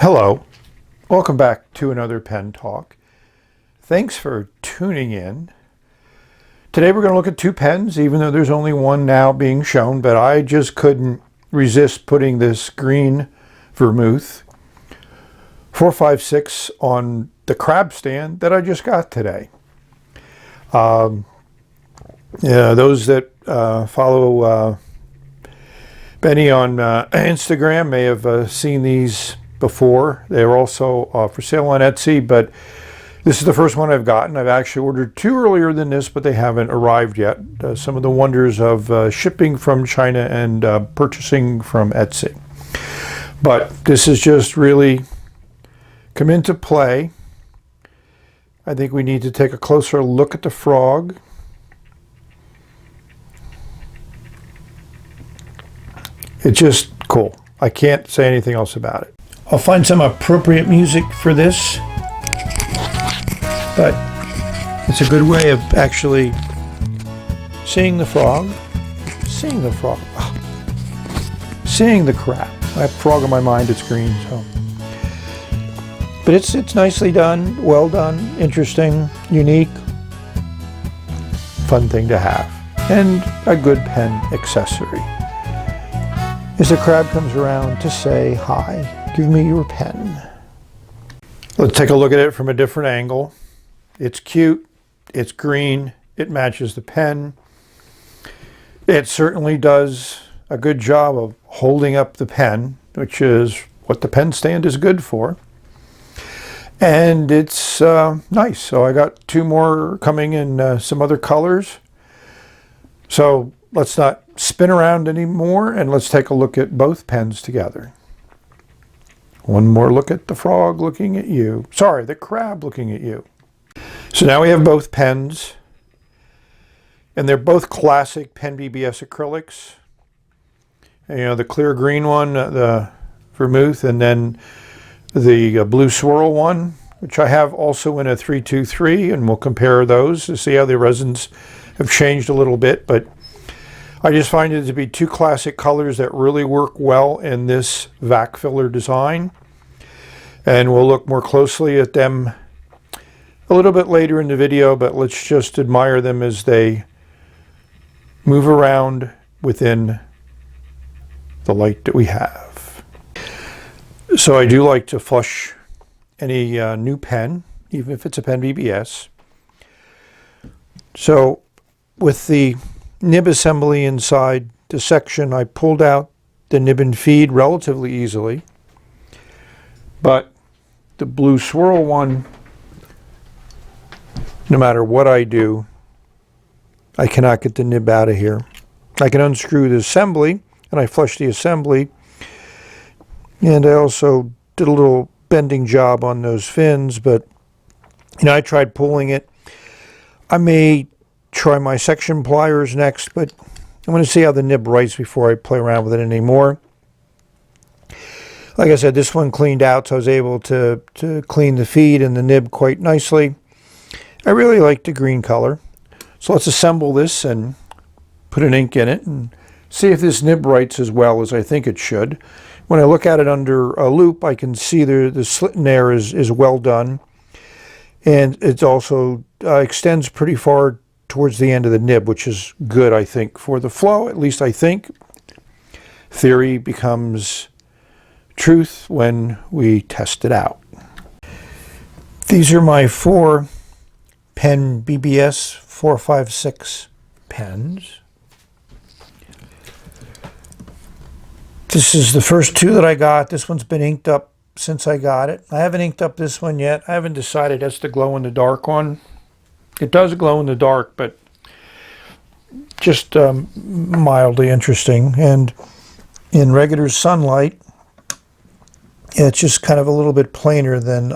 Hello, welcome back to another pen talk. Thanks for tuning in. Today we're going to look at two pens, even though there's only one now being shown, but I just couldn't resist putting this green vermouth 456 on the crab stand that I just got today. Those that follow Benny on Instagram may have seen these before. They're also for sale on Etsy, but this is the first one I've gotten. I've actually ordered two earlier than this, but they haven't arrived yet. Some of the wonders of shipping from China and purchasing from Etsy. But this has just really come into play. I think we need to take a closer look at the frog. It's just cool. I can't say anything else about it. I'll find some appropriate music for this, but it's a good way of actually seeing the frog, seeing the crab. I have frog in my mind, it's green, so. But it's nicely done, well done, interesting, unique, fun thing to have, and a good pen accessory. As the crab comes around to say, hi, give me your pen. Let's take a look at it from a different angle. It's cute, it's green, it matches the pen. It certainly does a good job of holding up the pen, which is what the pen stand is good for. And it's nice. So I got two more coming in some other colors. So let's not spin around anymore, and let's take a look at both pens together. One more look at the frog looking at you. Sorry, the crab looking at you. So now we have both pens, and they're both classic PENBBS acrylics. And, you know, the clear green one, the vermouth, and then the blue swirl one, which I have also in a 323, and we'll compare those to see how the resins have changed a little bit. But I just find it to be two classic colors that really work well in this vac filler design. And we'll look more closely at them a little bit later in the video, but let's just admire them as they move around within the light that we have. So I do like to flush any new pen, even if it's a PENBBS. So with the nib assembly inside the section, I pulled out the nib and feed relatively easily, but the blue swirl one, no matter what I do, I cannot get the nib out of here. I can unscrew the assembly, and I flushed the assembly, and I also did a little bending job on those fins, but you know, I tried pulling it. I may try my section pliers next, but I want to see how the nib writes before I play around with it anymore. Like I said, this one cleaned out, so I was able to clean the feed and the nib quite nicely. I really like the green color. So let's assemble this and put an ink in it and see if this nib writes as well as I think it should. When I look at it under a loop, I can see the slit in there is well done. And it also extends pretty far towards the end of the nib, which is good, I think, for the flow. At least I think. Theory becomes truth when we test it out. These are my four PENBBS 456 pens. This is the first two that I got. This one's been inked up since I got it. I haven't inked up this one yet. I haven't decided that's the glow in the dark one. It does glow in the dark, but just mildly interesting. And in regular sunlight, it's just kind of a little bit plainer than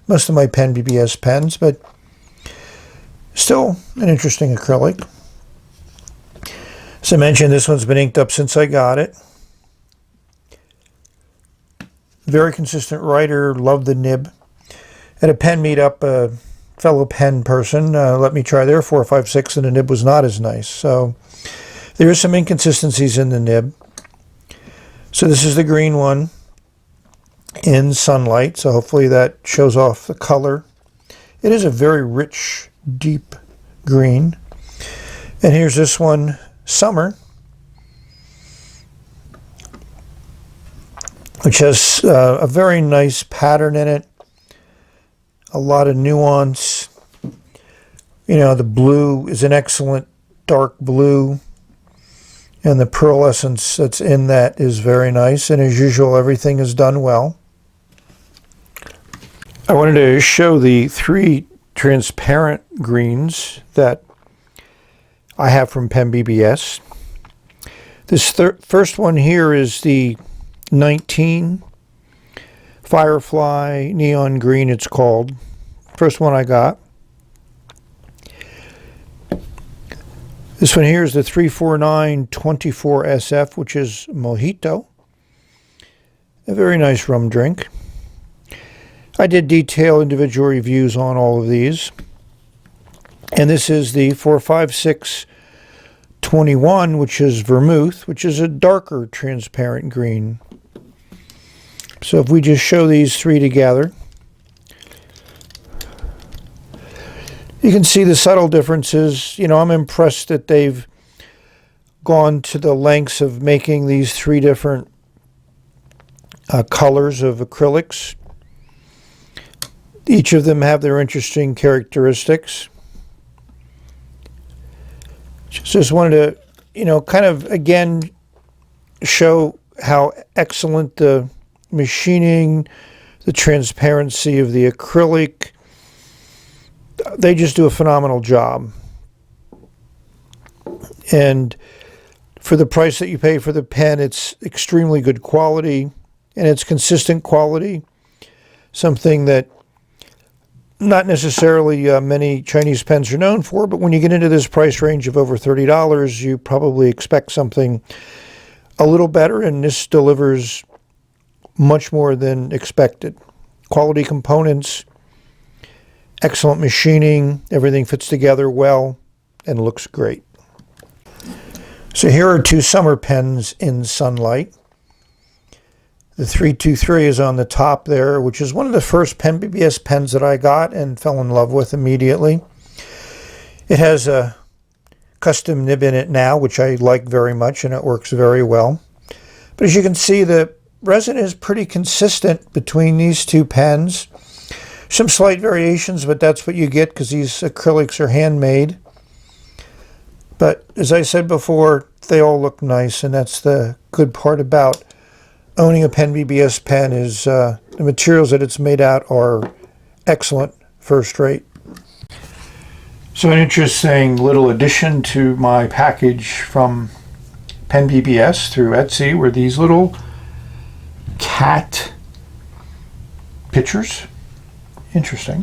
most of my PENBBS pens, but still an interesting acrylic. As I mentioned, this one's been inked up since I got it. Very consistent writer, love the nib. At a pen meetup, a fellow pen person let me try their 456, and the nib was not as nice. So there is some inconsistencies in the nib. So this is the green one. in sunlight, so hopefully that shows off the color. It is a very rich, deep green. And here's this one, Summer, which has a very nice pattern in it, a lot of nuance. You know, the blue is an excellent dark blue, and the pearlescence that's in that is very nice, and as usual, everything is done well. I wanted to show the 3 transparent greens that I have from PENBBS. This first one here is the 19 Firefly Neon Green, it's called. First one I got. This one here is the 34924 SF, which is Mojito. A very nice rum drink. I did detail individual reviews on all of these. And this is the 45621, which is Vermouth, which is a darker transparent green. So if we just show these 3 together, you can see the subtle differences. You know, I'm impressed that they've gone to the lengths of making these 3 different colors of acrylics. Each of them have their interesting characteristics. Just wanted to, you know, kind of again show how excellent the machining, the transparency of the acrylic. They just do a phenomenal job. And for the price that you pay for the pen, it's extremely good quality, and it's consistent quality, something that not necessarily many Chinese pens are known for, but when you get into this price range of over $30, you probably expect something a little better, and this delivers much more than expected. Quality components, excellent machining, everything fits together well and looks great. So here are 2 summer pens in sunlight. The 323 is on the top there, which is one of the first PENBBS pens that I got and fell in love with immediately. It has a custom nib in it now, which I like very much, and it works very well. But as you can see, the resin is pretty consistent between these 2 pens. Some slight variations, but that's what you get because these acrylics are handmade. But as I said before, they all look nice, and that's the good part about owning a PENBBS pen is the materials that it's made out are excellent, first rate. So an interesting little addition to my package from PENBBS through Etsy were these little cat pictures. Interesting.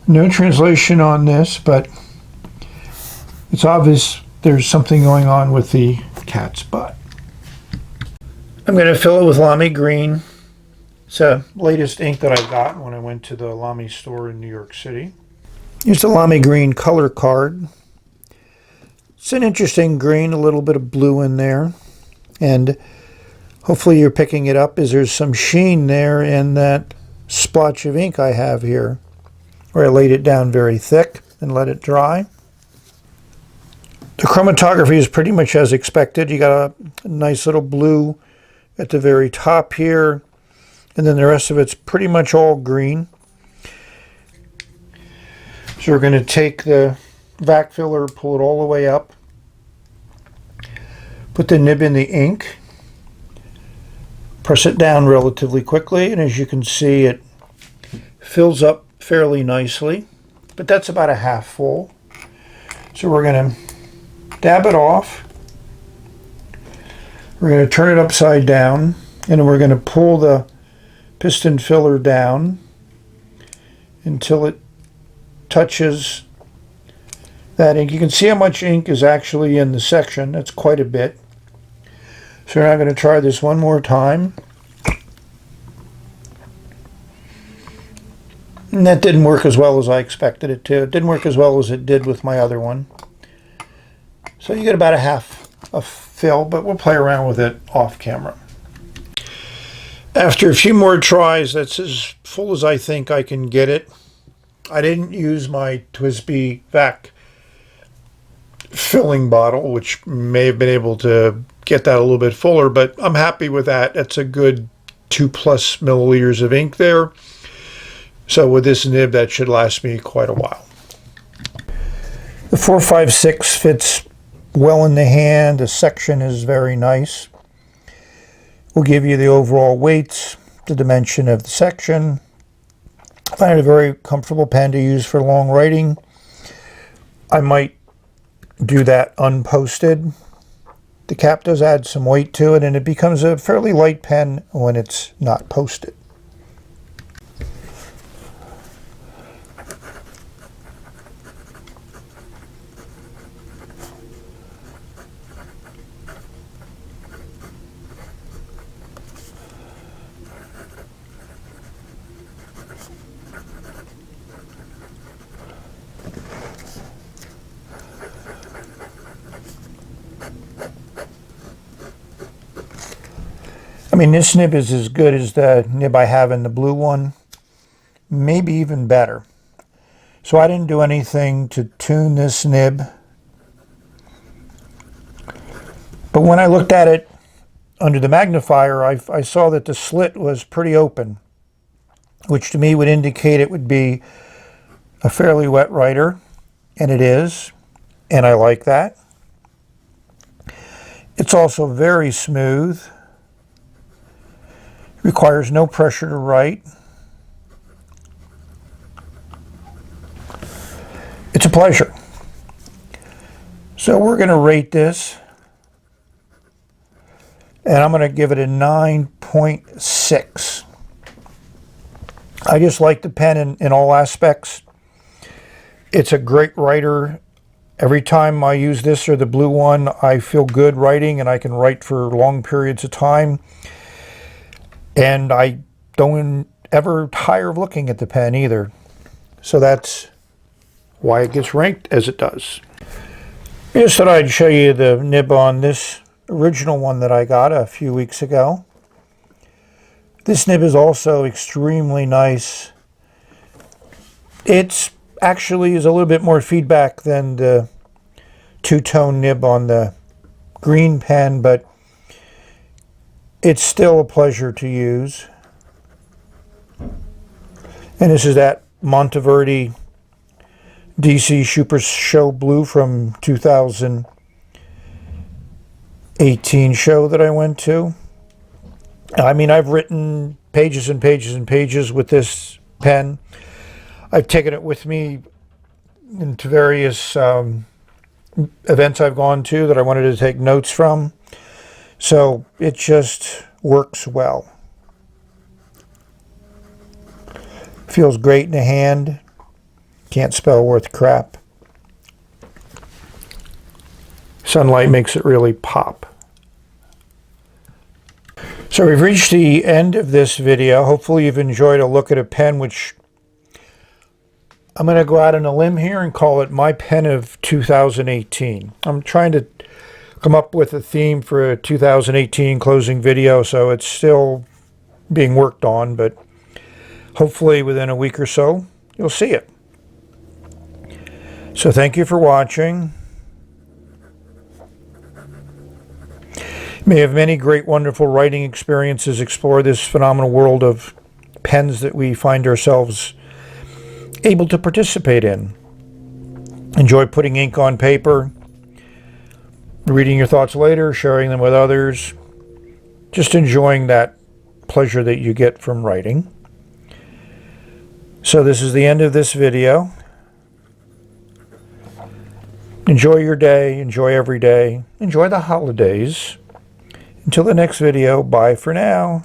No translation on this, but it's obvious there's something going on with the cat's butt. I'm going to fill it with Lamy Green. It's the latest ink that I got when I went to the Lamy store in New York City. Here's the Lamy Green color card. It's an interesting green, a little bit of blue in there. And hopefully you're picking it up as there's some sheen there in that splotch of ink I have here, where I laid it down very thick and let it dry. The chromatography is pretty much as expected. You got a nice little blue at the very top here, and then the rest of it's pretty much all green. So we're going to take the vac filler, pull it all the way up, put the nib in the ink, press it down relatively quickly, and as you can see, it fills up fairly nicely, but that's about a half full. So we're going to dab it off. We're going to turn it upside down, and then we're going to pull the piston filler down until it touches that ink. You can see how much ink is actually in the section. That's quite a bit. So we're now going to try this one more time. And that didn't work as well as I expected it to. It didn't work as well as it did with my other one. So you get about a half a fill, but we'll play around with it off camera. After a few more tries, that's as full as I think I can get it. I didn't use my TWSBI vac filling bottle, which may have been able to get that a little bit fuller, but I'm happy with that. That's a good 2+ milliliters of ink there. So with this nib, that should last me quite a while. The 456 fits well in the hand. The section is very nice. We'll give you the overall weights, the dimension of the section. I find it a very comfortable pen to use for long writing. I might do that unposted. The cap does add some weight to it, and it becomes a fairly light pen when it's not posted. I mean, this nib is as good as the nib I have in the blue one, maybe even better. So I didn't do anything to tune this nib. But when I looked at it under the magnifier, I saw that the slit was pretty open, which to me would indicate it would be a fairly wet writer, and it is, and I like that. It's also very smooth. Requires no pressure to write. It's a pleasure. So we're going to rate this, and I'm going to give it a 9.6. I just like the pen in all aspects. It's a great writer. Every time I use this or the blue one, I feel good writing, and I can write for long periods of time. And I don't ever tire of looking at the pen either. So that's why it gets ranked as it does. I just thought I'd show you the nib on this original one that I got a few weeks ago. This nib is also extremely nice. It's actually is a little bit more feedback than the two-tone nib on the green pen, but it's still a pleasure to use. And this is that Monteverde DC Super Show Blue from 2018 show that I went to. I mean, I've written pages and pages and pages with this pen. I've taken it with me into various events I've gone to that I wanted to take notes from. So it just works well. Feels great in the hand. Can't spell worth crap. Sunlight makes it really pop. So we've reached the end of this video. Hopefully you've enjoyed a look at a pen, which I'm going to go out on a limb here and call it my pen of 2018. I'm trying to come up with a theme for a 2018 closing video, so it's still being worked on, but hopefully within a week or so you'll see it. So thank you for watching. You may have many great, wonderful writing experiences. Explore this phenomenal world of pens that we find ourselves able to participate in. Enjoy putting ink on paper, reading your thoughts later, sharing them with others, just enjoying that pleasure that you get from writing. So this is the end of this video. Enjoy your day, enjoy every day, enjoy the holidays. Until the next video, bye for now.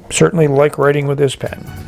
Certainly like writing with this pen.